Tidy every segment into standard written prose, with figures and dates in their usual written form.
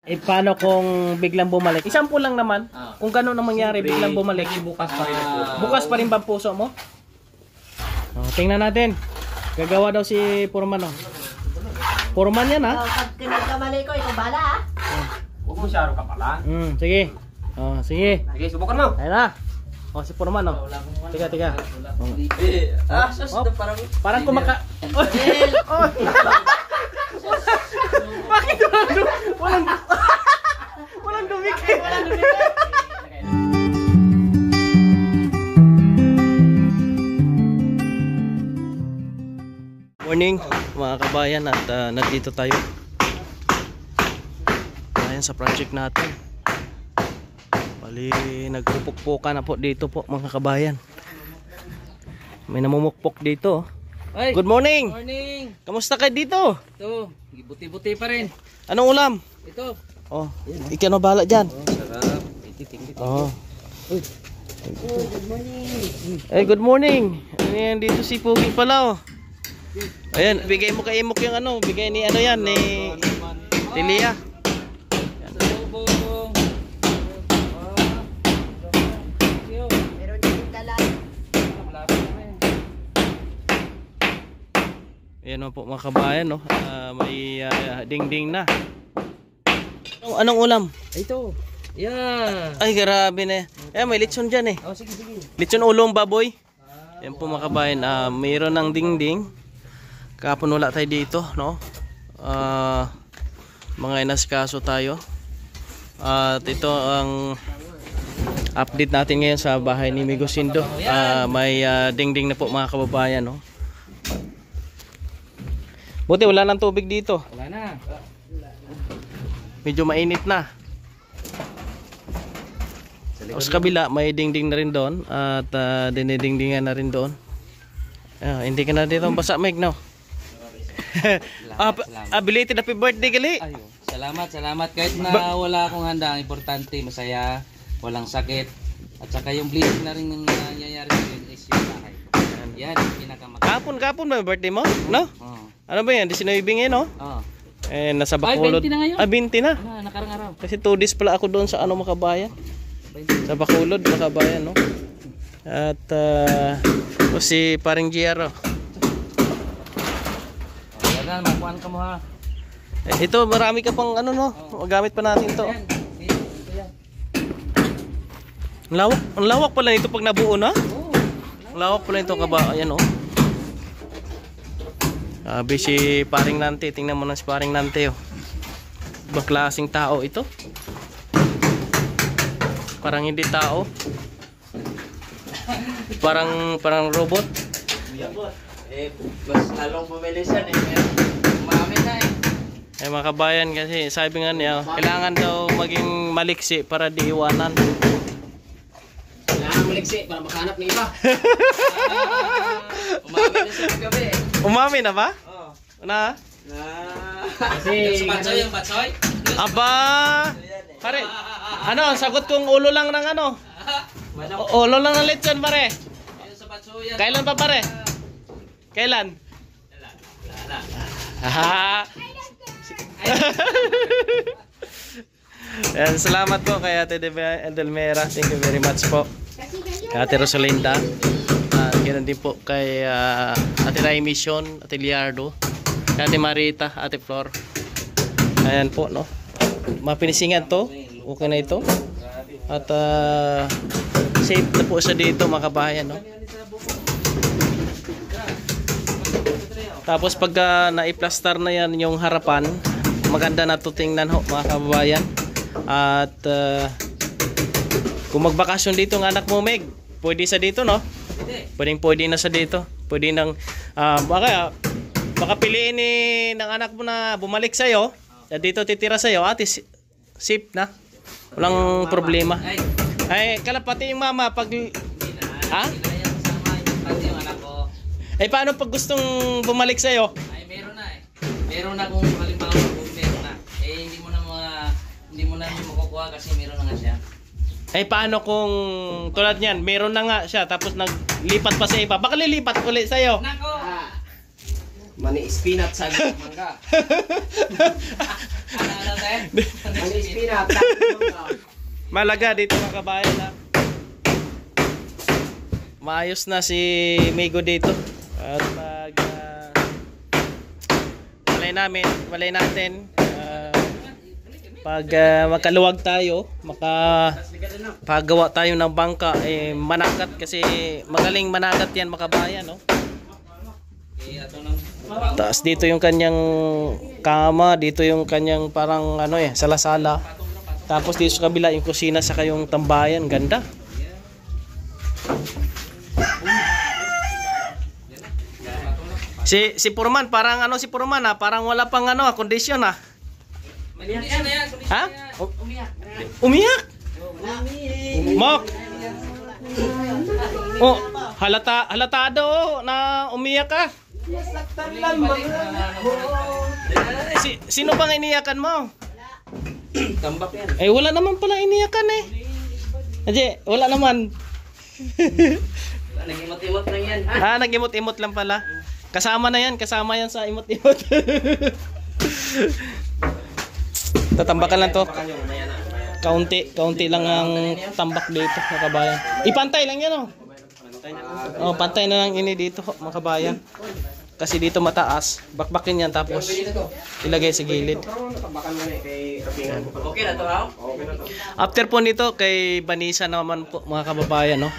Eh, paano kung biglang bumalik? Isampu lang naman. Kung gano'n ang mangyari, biglang bumalik. Bukas pa rin po. Bukas pa rin ba ang puso mo? Oh, tingnan natin. Gagawa daw si Foreman, oh. Foreman yan, ha? Pag kinagkamali ko, ikaw bala, ha? Huwag mo siyaro ka pala. Sige. Oh, sige. Sige, subukan mo. Ayun na. Oh, si Foreman, oh. Tiga. Oh. Parang kumaka... Oh. Bakit walang dumikit? Morning mga kabayan at nandito tayo. Ayan sa project natin. Bali nagpupukpukan na po dito po mga kabayan. May namumukpok dito. Ay, good morning. Morning. Kamusta kayo dito? Ito, buti-buti pa rin. Anong ulam? Ito. Oh, ikaw na bala dyan. Sarap. Oh. Good morning. Eh, good morning. Ayan, dito si Pugi pala, oh. Ayan, bigay mo kay Imok yung ano, bigay ni ano yan, ni Tilia. Ayan po mga kabayan, no? May ding-ding na. Anong ulam? Ito. Yeah. Ay, grabe na. May lechon dyan eh. Oh, sige. Lechon ulong baboy. Ayan po mga kabayan, mayroon ng ding-ding. Kapon wala tayo dito, no? Mga inaskaso tayo. At ito ang update natin ngayon sa bahay ni Migosindo. May ding-ding na po mga kababayan, no? Buti wala nang tubig dito. Wala na. Medyo mainit na. Sa kabila may ding-ding na rin doon. At diniding-dingan na rin doon. Hindi ka na dito basa, Meg, no? Belated happy birthday, gali. Ayun. Salamat. Kahit na wala akong handa, ang importante, masaya, walang sakit. At saka yung blessing na rin yung nangyayari sa akin is yung bahay. Yan, pinakamakapon. Kapon ba birthday mo? No? Ano ba yan? 19 ngayon, no? Nasa Bacolod. Ay, 20 na ngayon. 20 na. Nakarang araw. Kasi 2 days pala ako doon sa ano Makabayan. Sa Bacolod, Makabayan, no? At si paring GR, oh. Yan, makuhaan ka mo, ha. Ito, marami ka pang ano, no? Magamit pa natin to. Ang lawak pala nito pag nabuo na. Ang lawak pala nito kabayan, oh. Si paring Nante, tingnan mo na si paring Nante, oh. Ibang klaseng tao ito. Parang hindi tao. Parang robot. Mas lalong bumilis yan, umami na, Mga kabayan, kasi sabi nga niya, kailangan daw maging maliksi para di iwanan. Kailangan maliksi para makahanap ng iba. Umami na siya gabi. Umami na ba? Oo. Na? Kasi yung batsoy, Aba! Pare, ano, sagot kong ulo lang ng ano? Ulo lang ng lechon, pare. Kailan pa, pare? Kailan? Salamat po kay Ate Edelmera. Thank you very much po. Kay Ate Rosalinda. Ganoon din po kay Ate Ray Mission, Ate Liardo, kay Ate Marita, Ate Flor. Ayan po, no? Mapinisingan to. Okay na ito. At safe na po sa dito mga kabayan, no? Tapos pag naiplastar na yan yung harapan, maganda na to tingnan ho mga kababayan. At kung magbakasyon dito ng anak mo, Meg, pwede sa dito, no? Pwede na sa dito. Pwede nang baka piliin ng anak mo na bumalik sa'yo, at dito titira sa'yo, ate, safe na. Walang problema. Ay, kalapati yung mama pag... Ha? Eh, paano pag gustong bumalik sa'yo? Ay, meron na eh. Meron na kung halimbawa meron na. Eh, hindi mo na makukuha kasi meron na nga siya. Eh, paano kung tulad niyan, meron na nga siya, tapos naglipat pa sa iba. Baka lilipat ulit sa'yo. Nako! Mani spinach sa mangga. Ang ispina, Malaga dito mga kabayan ha. Maayos na si Migo dito. At pag walay natin pag magkaluwag tayo, paggawa tayo ng bangka managat kasi magaling managat yan mga kabayan, no? Taas dito yung kanyang kama, dito yung kanyang parang salasala. Tapos dito sa kabila yung kusina saka yung tambayan, ganda. Si Purman parang si Purman parang wala pang kondisyon ha. Ha? Umiyak. Mok. Oh, halatado na umiyak ka. Sino bang iniyakan mo? Tambak yan. Wala naman pala iniyakan Aje, wala naman. Nag-imot-imot lang yan. Nag-imot-imot lang pala. Kasama yan sa imot-imot. Tatambakan lang to. Kaunti lang ang tambak dito, mga kabayan. Ipantay lang yan pantay na lang ini dito, mga kabayan. Kasi dito mataas, bakbakin yan tapos ilagay sa gilid. Okay na to, ha? After po nito kay Vanessa naman po, mga kababayan, no.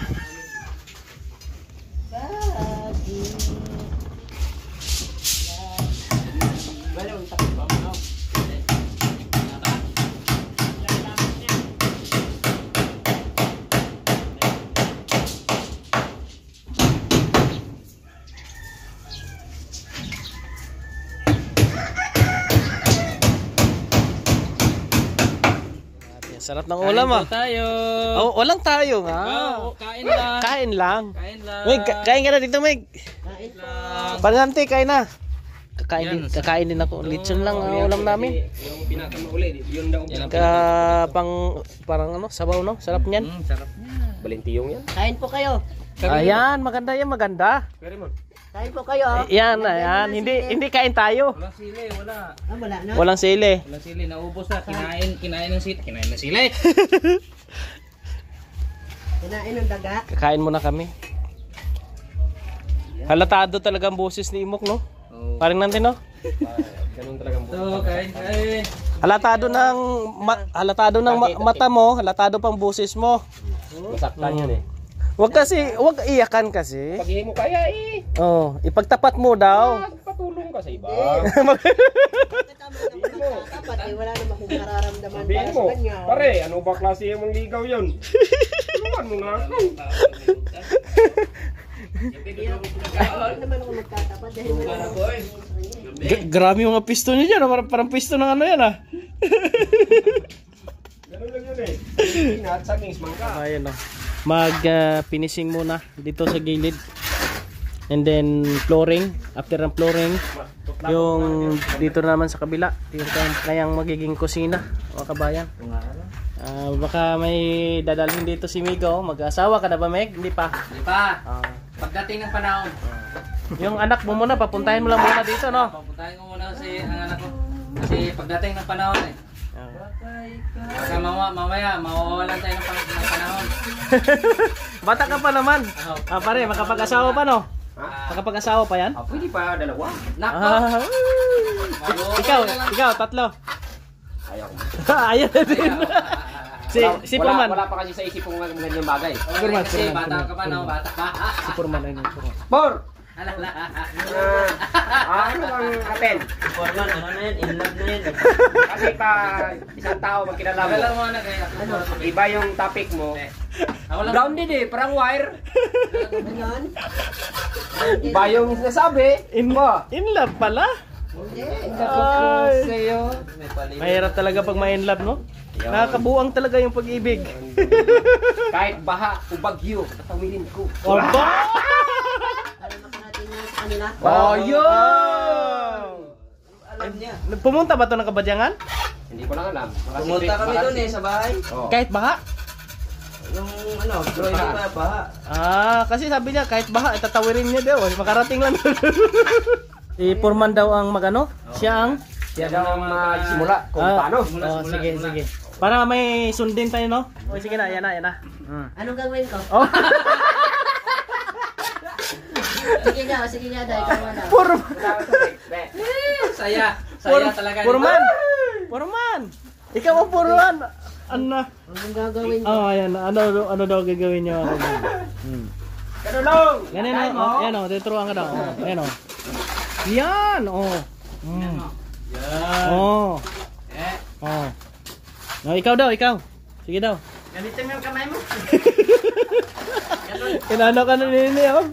Sarap ng ulam tayo. Walang tayo nga. Kain lang. Kain lang. Kain lang. Meg, kain ka na dito, Meg. Kain po. Panganti, kain na. Kakain din ako. Lechon lang ang ulam namin. Yung pinakamauli, yun daw. Parang sabaw, no? Sarap niyan. Sarap niya. Balintiyong yan. Kain po kayo. Ayan, maganda yan, maganda. Pero mo. Kain po kayo. Yan. Hindi kain tayo. Walang sili, wala. Wala na. Walang sili. Walang sili, naubos na. Kinain ng sili. Kinain ng sili. Kinain ng daga. Kakain muna kami. Halatado talaga ang boses ni Imok, no? Parang nanti, no? Ganun talaga mo. So, kain. Halatado ng mata mo, halatado pang boses mo. Masaktan yan Wag iyakan kasi. Pag hindi mo kaya Ipagtapat mo daw. Patulong ka sa iba. Dapat wala naman akong nararamdaman Sabihin para mo, sa kanya. pare, ano ba klase yung ligaw yun? Tulungan mo nga ako. Wala naman ako magtatapat dahil wala naman. Grabe yung mga piston niya dyan. Parang piston ng yan Ganun lang yun Pinat sa kings mangga. Ayan finishing muna dito sa gilid. And then flooring. After ng flooring, yung dito naman sa kabila, yung kayang magiging kusina, mga kabayan. Baka may dadalhin dito si Migo. Mag-asawa ka na ba, Meg? Hindi pa. Hindi pa. Pagdating ng panahon. Yung anak mo muna, papuntahin mo lang muna dito, no? Papuntahin mo muna kasi ang anak ko. Kasi pagdating ng panahon baka mamaya mawawalan tayo ng panahon. Bata ka pa naman. Pare, makapag-asawa pa, no? Makapag-asawa pa yan? Pwede pa dalawa. Nako. Ikaw, tatlo. Ayaw. Ayaw na din. Si Purman. Wala pa kasi sa isip kong magandang bagay. Purman, Kasi bata ka pa, no? Bata pa. Si Purman ay Purman. Por! Alala. Ano bang atin? Forman, ano na yan? In love na yan. Kasi pa isang tao magkilala Wala mo. mo na kaya. Iba yung topic mo. Wala. Grounded parang wire. Ganyan. Iba yung nasabi. In love pala? Sa'yo. Mahirap talaga pag may in love, no? Nakakabuang talaga yung pag-ibig. Kahit baha o bagyo, tatawilin ko. Oba! Para makarating na sa kanila. Yun! Alam niya. Pumunta ba ito ng Kabadyangan? Hindi ko lang alam. Pumunta kami doon sa bahay. Kahit baha? Yung baha. Kasi sabi niya kahit baha, tatawirin niya daw. Makarating lang. Si Purman daw ang magano? Siya ang Siya daw ang magsimula kung paano. Sige, sige. Para may sundin tayo, no? O, sige na, yan na, yan na. Anong gagawin ko? Oh. Sige nga, dahil ikaw na. Saya talaga. Purman! Ikaw ang purman! Ano? Anong gagawin ko? Ayan. Ano daw gagawin nyo? Ganun lang. Ganyan o. Ayan o. Tuturuan ka daw. Ayan o. Yan o. Yan. Oh. Oh. No, ikaw daw, ikaw. Sige daw. Ganito mo yung kamay mo. Inano ka na nini oh.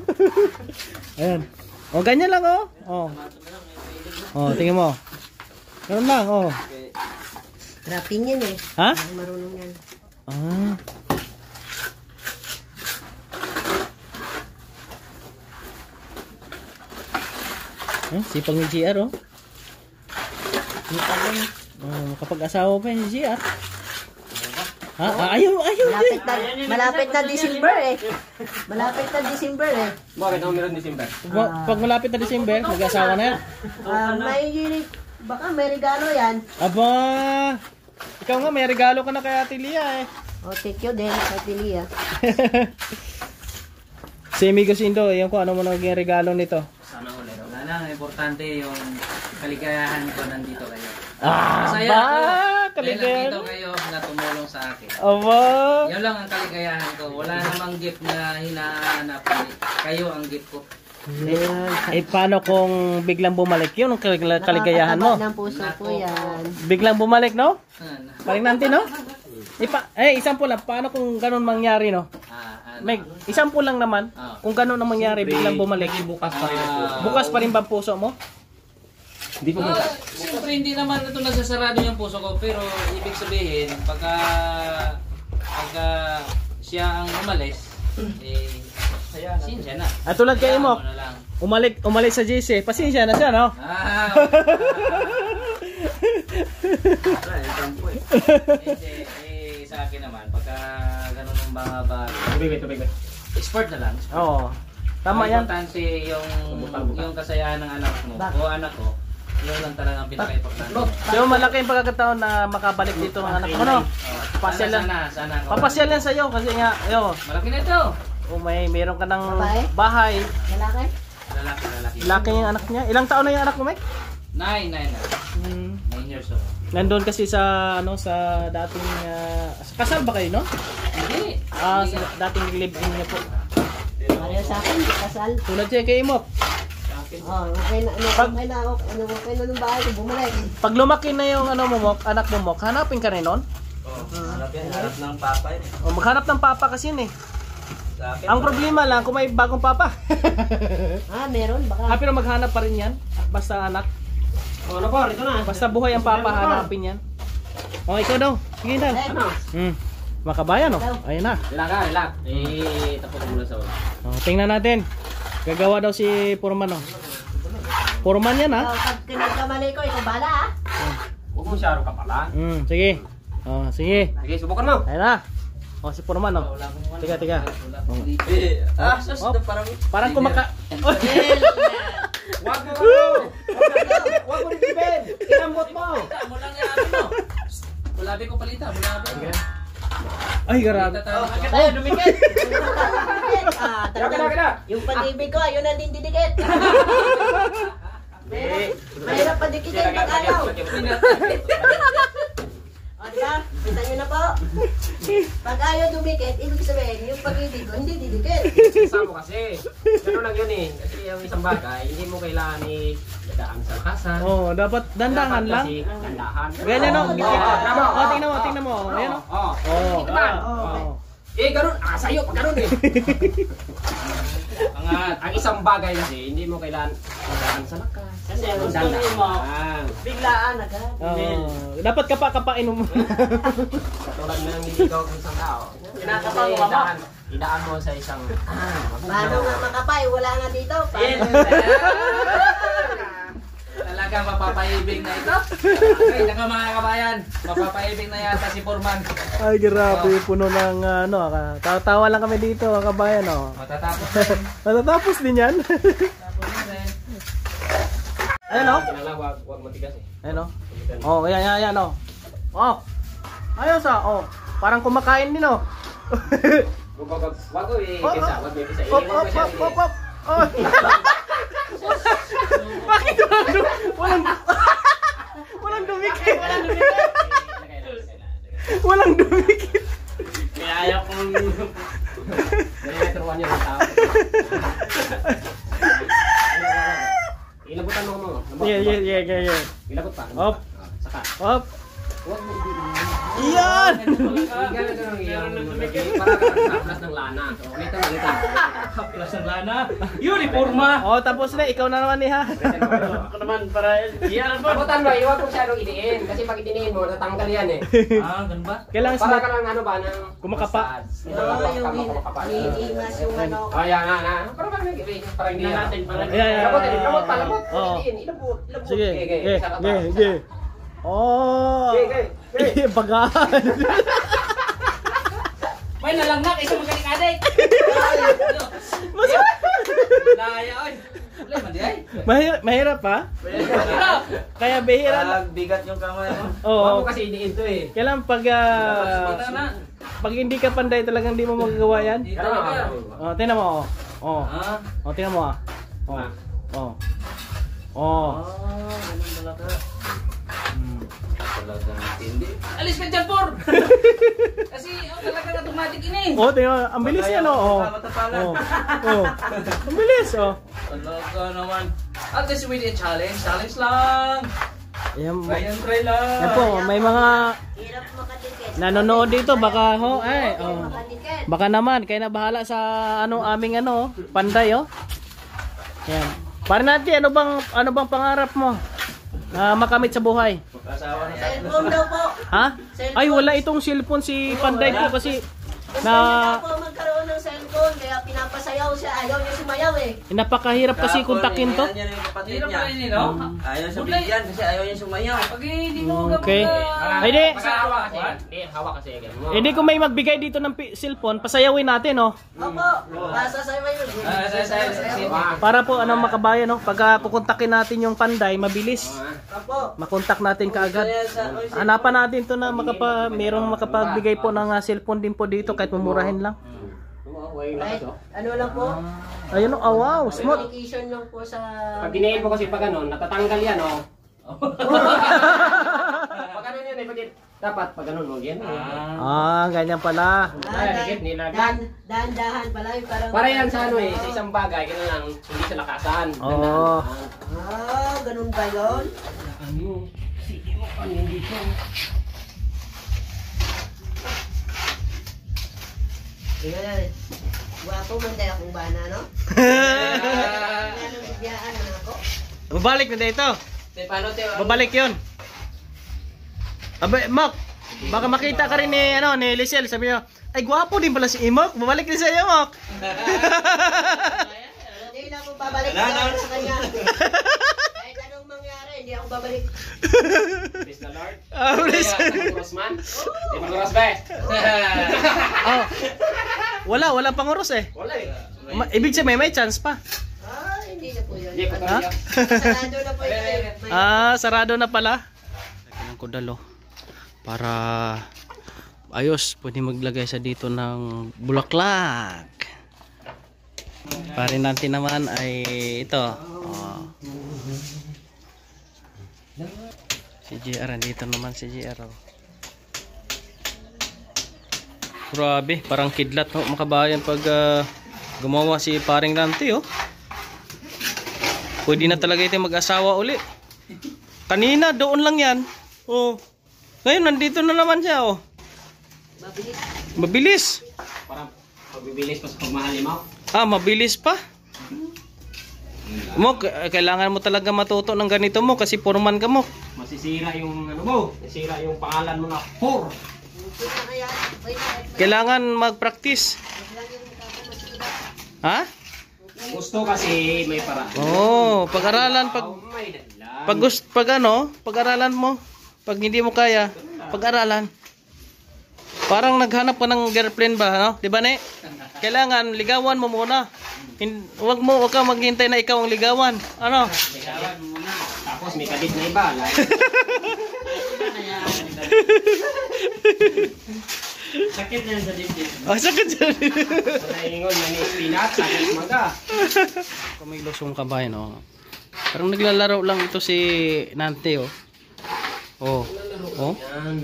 Ayan. O, ganyan lang oh. Oh. Oh, tingin mo. Ganun lang oh. Wrapping yan eh. Ha? Hindi marunong yan. Ah. Sipag ni GR oh. Kapag asawa pa yung GR. Ha? Ayaw. Malapit na December eh. Malapit na December eh. Bakit ako meron December? Pag malapit na December, mag-asawa na yan. Baka may regalo yan. Aba! Ikaw nga, may regalo ka na kay Ate Lia eh. Thank you din, Ate Lia. Si Amigo Sindo, yung kung ano mo naging regalo nito. Sana ulit. Wala lang, importante yung kaligayahan ko nandito kayo. Ba! Masaya ako. Dahil Kaligayahan. nandito kayo na tumulong sa akin. Aba! Yan lang ang kaligayahan ko. Wala namang gift na hinahanap. Kayo ang gift ko. Eh, paano kung biglang bumalik yun, ang kaligayahan mo? Nakakataba ng puso ko yan. Biglang bumalik, no? Ano? Paling nanti, no? Isang po lang. Paano kung ganun mangyari, no? Meg, isang po lang naman. Kung ganun ang mangyari, biglang bumalik. Bukas pa rin ako. Bukas pa rin ba ang puso mo? Hindi pa bukas. Siyempre hindi naman ito nasasarado yung puso ko. Pero ibig sabihin, pagka siya ang umalis, pasensya na. At tulad kay Imok, Ano na lang. umalik sa JC, pasensya na siya, no? Sa akin naman, pagka ganun ang mga Tubig. sport na lang. Oo. Tama yan. Importante yung kasayahan ng anak mo o anak ko. Yun lang talaga ang pinaka-importante. So malaki yung pagkakataon na makabalik dito ang anak mo, no? Papasyal yan. Sana. Papasyal yan sa'yo kasi nga, Malaki na ito. meron ka ng Babae? bahay. Lalaki? Lalaki. Laki yung anak niya. Ilang taon na yung anak mo, Mike? 9 years old. Nandun kasi sa dating kasal ba kayo, no? Hindi. Sa dating live-in niya po. Pareho sa akin, kasal. Tulad siya kay Imok. Okay na nung bahay ko, bumalik. Pag lumaki na yung anak mo, Mok, hanapin ka rin nun? Hanap ng papa yun. O maghanap ng papa kasi yun eh. Ang problema lang kung may bagong papa. Meron, baka. Pero maghanap pa rin yan. Basta anak. Ano pa? Ito na. Basta buhay ang papa, hanapin yan. O, ikaw daw. Sige daw. Makabayan, o. Ayun na. Relax. Tapos ko muna sa ulo. O, tingnan natin. Gagawa daw si Purman, o. Purman yan, ha? Pag kinagkamali ko, ikaw bala ha. Huwag mo siya ka pala. Sige. O, sige. Sige, subukan mo. Ayun na. O, si Purman, o. Tiga. Sus, parang Parang kumaka... Huwag mo Huwag mo rin inambot mo. mo lang yung ano mo. Mulabi ko palita. Ay, grabe. Tayo, dumikit. Kaya. Yung pag-ibig ko, ayun ang dindidikit. Mahirap padikitin pag ayaw. Diba? Kita nyo na po. Pag ayaw dumikit, ibig sabihin, yung pag-ibig ko, hindi didikit. Kasama mo kasi. Ganun lang yun eh. Kasi yung isang bagay, hindi mo kailangan dadaan sa lakasan. Oh, dapat dandahan lang. Dandahan. Ganyan, no? Tama. Tingnan mo. Ayan, no? Oh. Ganun. Sa'yo, pag ganun eh. Ang isang bagay kasi, hindi mo kailangan dadaan sa lakas. Kasi ang gusto mo, biglaan agad. Dapat kapa-kapain mo. Katulad na ng ikaw ng isang tao. Idaan mo sa isang Paano nga makapay? Wala nga dito. Talaga mapapaibig na ito. Okay, naka mga kabayan. Mapapaibig na yata si Purman. Ay, grabe. Puno ng tawa lang kami dito, kabayan, oh. Matatapos na yun. Matatapos din yan. Tapos na rin. Ayan, oh. Huwag matigas eh. Ayan, oh. Oh, yan, oh. Oh. Ayos, oh. Parang kumakain din, oh. Wag ko i-kisa. Wag mo i-kisa. Hop, hop, hop, hop, hop. Oh. Bakit walang dumikit? Walang dumikit. Kaya ayaw kong... Nalimetroan niya ng tao. Ilabutan mo. Yeah. Ilabot pa. Hop. Saka. Hop. Huwag mo. Yan! Para ka haplas ng lana. Ulitan. Haplas ng lana. Uniforma. Oh, tapos na. Ikaw na naman, ha? Ako naman para iyan po. Labutan mo, iwag ko siya nung idiin. Kasi pag idiniin mo, natanggal yan eh. Ganun ba? Kailangan Para smart. ka lang ano ba, ng... Kumakapa. Oo, yung hinihingas yung ano. Ayan. Para hindi natin. Ayan. Labot. Oo. Ilabot. Sige. Sige. Oh. Sige. Bagaan. May nalangnak isa magaling-adik. Laya oy. Wala man di ay. Mahirap pa? Kaya bihira. Bigat yung kamay mo. Huwag Oo. mo kasi idiin to eh. Kailan pag hindi ka panday talagang hindi mo magagawa yan? Dito na. Oh, tingnan mo. Oh. Ah. Oh, tingnan mo. Oh. Ganun talaga. Talagang hindi. Alis ka dyan, Por! Kasi talagang automatic ini. Oh, tingnan mo. Ang bilis yan, oh. Oh. Ang bilis, oh. Talaga naman. At this will be a challenge. Challenge lang. Ayan, Try lang. yan po, may mga Hirap makadikit. nanonood dito, baka oh. Makadikit. Baka naman, kayo na bahala sa aming panday, oh. Yan. Para natin, ano bang pangarap mo? Na makamit sa buhay? Cellphone daw po. Ha? Ay, wala itong cellphone si Panday po kasi Gusto niya po magkaroon ng cellphone, kaya pinapasayaw siya. Ayaw niya sumayaw eh. napakahirap kasi kontakin to. Hirap pa rin no? Ayaw sa bigyan kasi ayaw niya sumayaw. Pag hindi mo Okay. Ay, di. Hawa kasi. Hindi, hawa kasi. Hindi kung may magbigay dito ng cellphone, pasayawin natin, oh. Opo, masasayaw yun. Para po makabayan, no? Pagka pukontakin natin yung Panday, mabilis. Opo. Makontak natin kaagad. Hanapan natin to na merong makapagbigay po ng cellphone din po dito kahit mumurahin lang. Kahit ano lang po, Ayun, oh, wow, smooth. communication lang po sa... Pag diniin mo kasi pag ganun, natatanggal yan, oh. Pag ganun yan eh, dapat pag ganun mo yan. Ganyan pala. Dahan-dahan pala yung parang... Para yan sa ano eh, sa isang bagay, ganun lang, hindi sa lakasan. Oo. Ganun ba yun? Sige mo, hindi ko. Tingnan natin. Guwapo, manday akong bana, no? Anong bigyan na ako? Babalik na dito. Babalik yun. Abay, Mok, baka makita ka rin ni Lisel. Sabi niya, ay gwapo din pala si Imok. Babalik din sa'yo, Mok. Hindi na ako babalik sa kanya. Kahit anong mangyari, hindi ako babalik. Bless the Lord. Please. Panguros man? Di panguros ba eh? Wala panguros eh. Wala eh. Ibig sabihin may chance pa. Hindi na po yun. Hindi ko Ha? Sarado na po yun. Sarado na pala. Kailangan ko dalo para ayos, pwede maglagay sa dito ng bulaklak. Pare natin naman ay ito. Si JR, dito naman si JR. Grabe, parang kidlat no, makabayan pag gumawa si paring Ranti, oh. Pwede na talaga ito mag-asawa uli. Kanina doon lang yan. Oh. Ngayon nandito na naman siya, oh. Mabilis. Parang pagbibilis pa sa pagmahali mo. Mabilis pa. Mo, kailangan mo talaga matuto ng ganito mo kasi foreman ka mo. Masisira yung ano mo. Masisira yung pangalan mo na Por. Kailangan mag-practice. Ha? Gusto kasi may para. Pag-aralan pag-aralan mo. Pag hindi mo kaya, pag-aralan. Parang naghanap ka ng girlfriend ba, no? 'Di ba, ne? Kailangan ligawan mo muna. Huwag ka maghintay na ikaw ang ligawan. Ano? Ligawan mo muna. Tapos Tapos may kabit na iba. Sakit na yan sa dibdib. Oh, sakit dyan. Naingon na ni spinach, sakit maga. Kung may lusong kabayan, oh. Parang naglalaro lang ito si Nante, oh. Oh. Oh. Yan.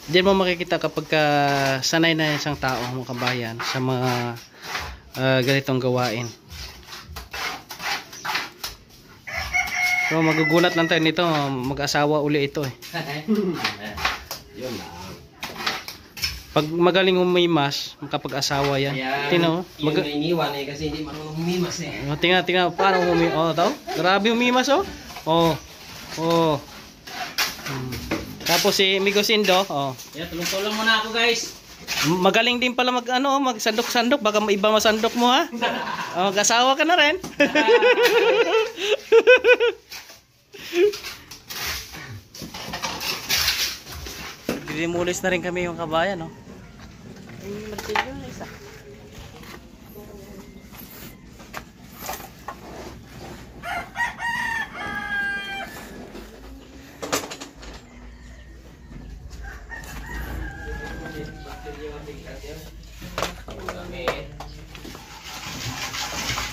Diyan mo makikita kapag sanay na isang tao, mga kabayan, sa mga ganitong gawain. So magugulat lang tayo nito, mag-asawa uli ito eh. Yun lang. Pag magaling humimas, makapag-asawa yan. Tino, Yung iniwan eh kasi hindi marunong humimas eh. tingnan, paano humimas. Oh, tao? Grabe humimas, oh. Oh. Oh. Tapos si Migo Sindo, oh. Yeah, tulong-tulong muna ako guys. Magaling din pala magsandok-sandok, baka iba masandok mo ha. Oh, mag-asawa ka na rin. Dinimulis na rin kami yung kabayan, no?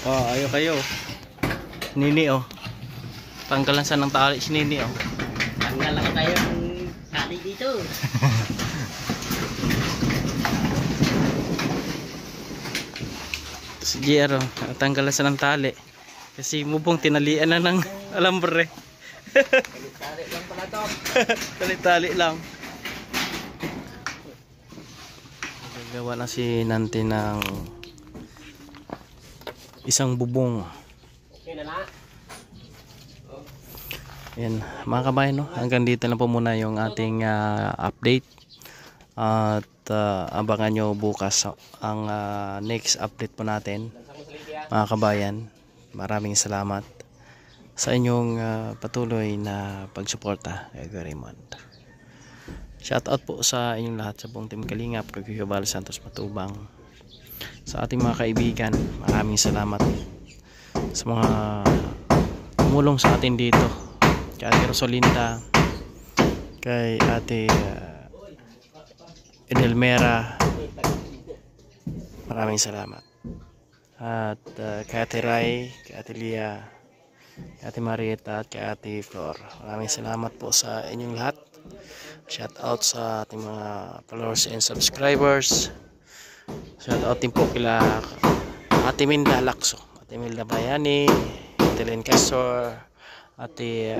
Oh, ayo kayo. Nini, oh. Tanggalan sa ng tali si Nini, oh. Tanggal lang tayo ng tali dito. Si JR, oh. Tanggalan sa ng tali. Kasi mubong tinalian na ng alambre. Tali lang pala to. Tali-tali lang. Gagawa na si Nante ng isang bubong. Okay na na. Yan, mga kabayan, no? Hanggang dito na po muna yung ating update. At abangan nyo bukas ang next update po natin. Mga kabayan, maraming salamat sa inyong patuloy na pagsuporta kay Raymond. Shout out po sa inyong lahat sa buong Team Kalingap, kay Kuya Bal Santos Matubang. Sa ating mga kaibigan, maraming salamat sa mga tumulong sa atin dito. Kay Ate Rosalinda, kay Ate Edelmera, maraming salamat. At kay Ate Rai, kay Ate Lia, kay Ate Marieta, at kay Ate Flor, maraming salamat po sa inyong lahat. Shout out sa ating mga followers and subscribers. Shout out din po kila Ate Minda Lacso, Ate Minda Bayani, Ate Len Castor, Ate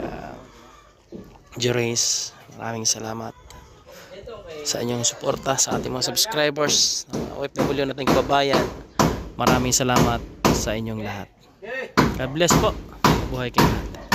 Jerace. Maraming salamat sa inyong suporta sa ating mga subscribers, OFW nating kababayan. Maraming salamat sa inyong lahat. God bless po. Buhay kayo lahat.